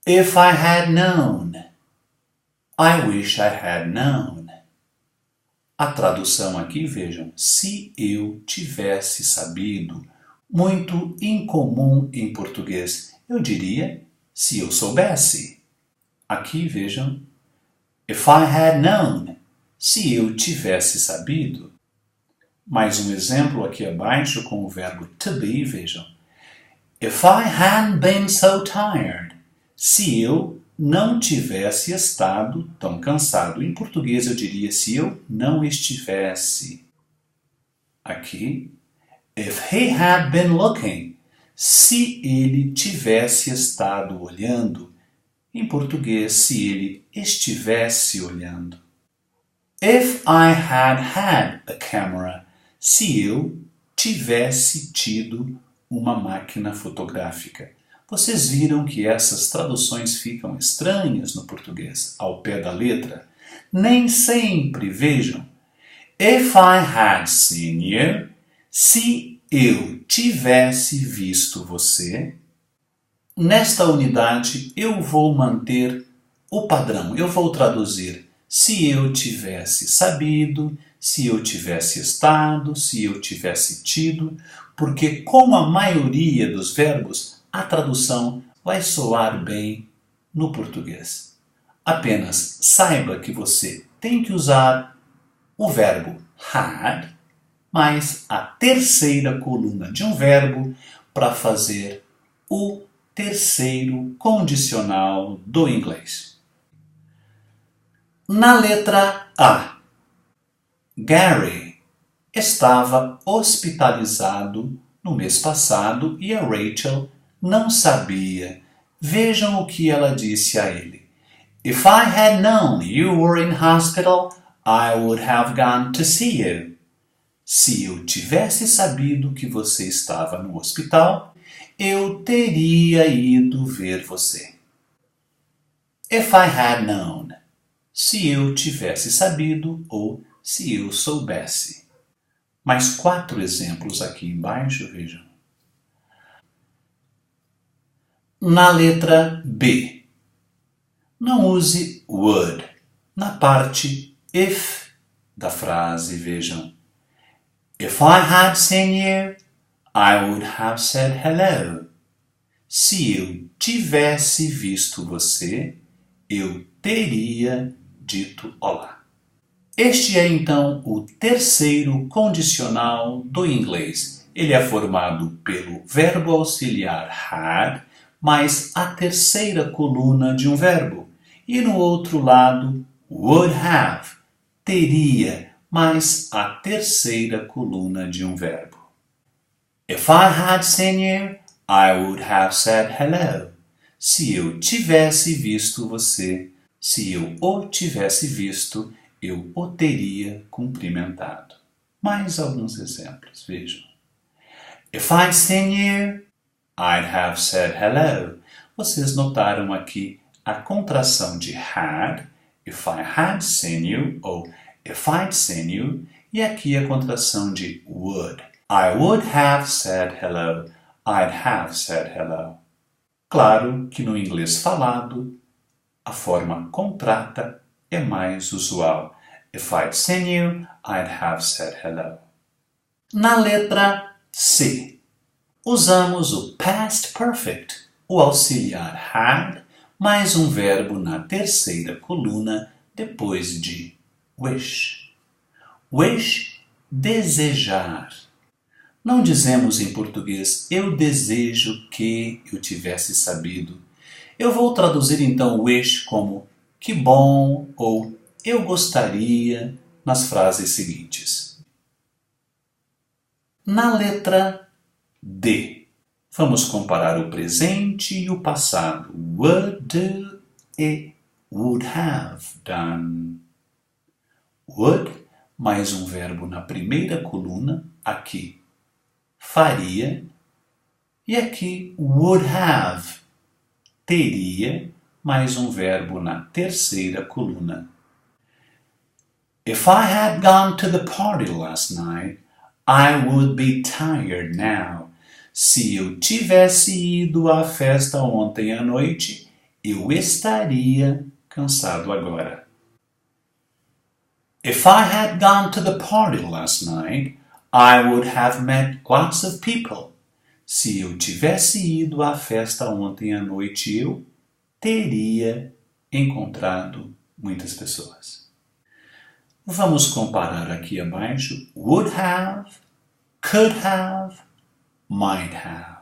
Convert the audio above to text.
If I had known. I wish I had known. A tradução aqui, vejam, se eu tivesse sabido, muito incomum em português. Eu diria, se eu soubesse. Aqui, vejam, if I had known, se eu tivesse sabido. Mais um exemplo aqui abaixo com o verbo to be, vejam. If I hadn't been so tired, se eu não tivesse estado tão cansado. Em português eu diria se eu não estivesse. Aqui, if he had been looking, se ele tivesse estado olhando. Em português, se ele estivesse olhando. If I had a camera, se eu tivesse tido uma máquina fotográfica. Vocês viram que essas traduções ficam estranhas no português, ao pé da letra? Nem sempre, vejam. If I had seen you, se eu tivesse visto você. Nesta unidade, eu vou manter o padrão. Eu vou traduzir se eu tivesse sabido, se eu tivesse estado, se eu tivesse tido, porque com a maioria dos verbos, a tradução vai soar bem no português. Apenas saiba que você tem que usar o verbo had, mais a terceira coluna de um verbo para fazer o terceiro condicional do inglês. Na letra A, Gary estava hospitalizado no mês passado e a Rachel não sabia. Vejam o que ela disse a ele. If I had known you were in hospital, I would have gone to see you. Se eu tivesse sabido que você estava no hospital, eu teria ido ver você. If I had known. Se eu tivesse sabido ou se eu soubesse. Mais 4 exemplos aqui embaixo, vejam. Na letra B, não use would. Na parte if da frase, vejam. If I had seen you, I would have said hello. Se eu tivesse visto você, eu teria dito olá. Este é então o terceiro condicional do inglês. Ele é formado pelo verbo auxiliar had, mais a terceira coluna de um verbo. E no outro lado, would have, teria, mais a terceira coluna de um verbo. If I had seen you, I would have said hello. Se eu tivesse visto você, se eu o tivesse visto, eu o teria cumprimentado. Mais alguns exemplos, vejam. If I'd seen you, I'd have said hello. Vocês notaram aqui a contração de had, if I had seen you, ou if I'd seen you, e aqui a contração de would. I would have said hello, I'd have said hello. Claro que no inglês falado, a forma contrata é mais usual. If I'd seen you, I'd have said hello. Na letra C, usamos o past perfect, o auxiliar had, mais um verbo na terceira coluna depois de wish. Wish, desejar. Não dizemos em português, eu desejo que eu tivesse sabido. Eu vou traduzir então wish como que bom ou eu gostaria nas frases seguintes. Na letra D, vamos comparar o presente e o passado. Would do e would have done. Would, mais um verbo na primeira coluna, aqui faria, e aqui would have, teria, mais um verbo na terceira coluna. If I had gone to the party last night, I would be tired now. Se eu tivesse ido à festa ontem à noite, Eu estaria cansado agora. If I had gone to the party last night, I would have met lots of people. Se eu tivesse ido à festa ontem à noite, eu teria encontrado muitas pessoas. Vamos comparar aqui abaixo. Would have, could have, might have.